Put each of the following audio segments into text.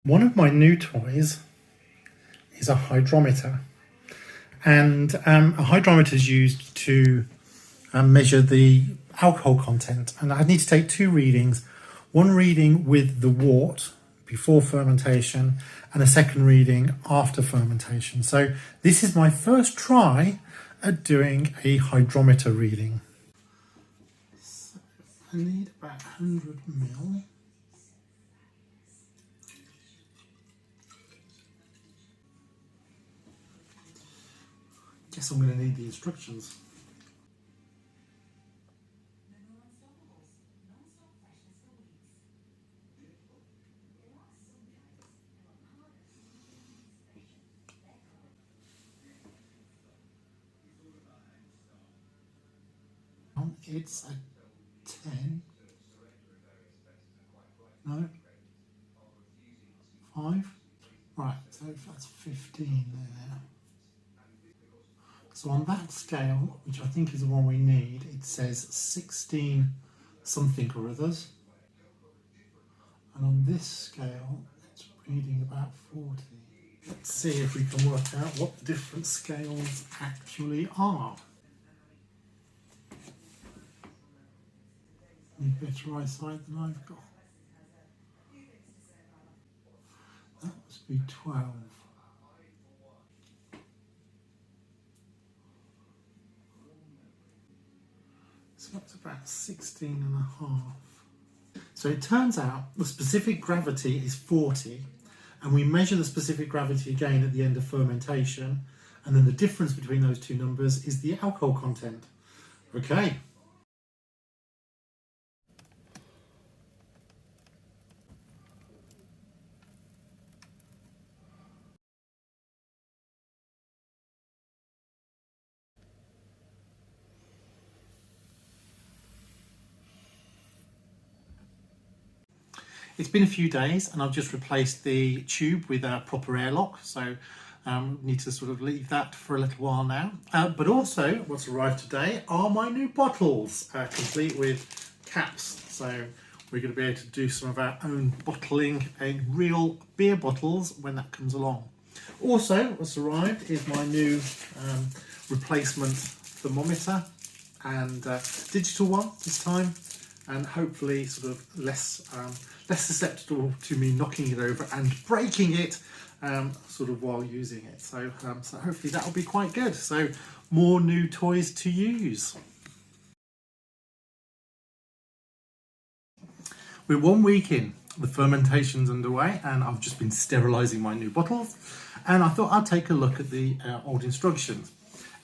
One of my new toys is a hydrometer, and a hydrometer is used to measure the alcohol content, and I need to take two readings, one reading with the wort before fermentation and a second reading after fermentation. So this is my first try at doing a hydrometer reading. So I need about 100 ml. Guess I'm going to need the instructions. It's a 10. No. 5. Right, so that's 15 there. So on that scale, which I think is the one we need, it says 16 something or others. And on this scale, it's reading about 40. Let's see if we can work out what the different scales actually are. Need better eyesight than I've got. That must be 12. So that's about 16 and a half. So it turns out the specific gravity is 40, and we measure the specific gravity again at the end of fermentation, and then the difference between those two numbers is the alcohol content. Okay. It's been a few days and I've just replaced the tube with a proper airlock, so need to sort of leave that for a little while now. But also what's arrived today are my new bottles, complete with caps. So we're going to be able to do some of our own bottling in real beer bottles when that comes along. Also what's arrived is my new replacement thermometer, and digital one this time, and hopefully sort of less susceptible to me knocking it over and breaking it sort of while using it. So hopefully that will be quite good. So more new toys to use. We're 1 week in, the fermentation's underway, and I've just been sterilising my new bottles, and I thought I'd take a look at the old instructions.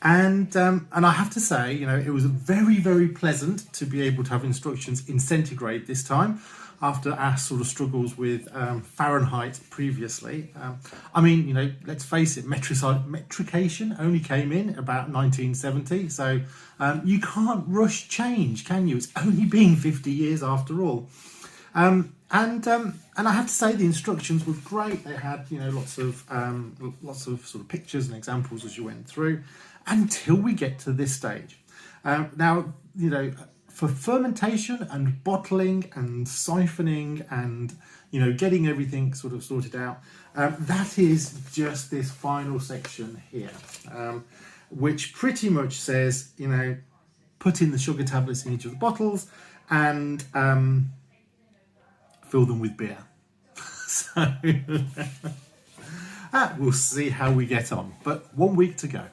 And I have to say, you know, it was very, very pleasant to be able to have instructions in centigrade this time, after our sort of struggles with Fahrenheit previously. I mean, you know, let's face it, metrication only came in about 1970, so you can't rush change, can you? It's only been 50 years after all. And I have to say the instructions were great. They had, you know, lots of sort of pictures and examples as you went through, until we get to this stage. Now, you know, for fermentation and bottling and siphoning and, you know, getting everything sort of sorted out, that is just this final section here, which pretty much says, you know, put in the sugar tablets in each of the bottles and fill them with beer. So we'll see how we get on, but 1 week to go.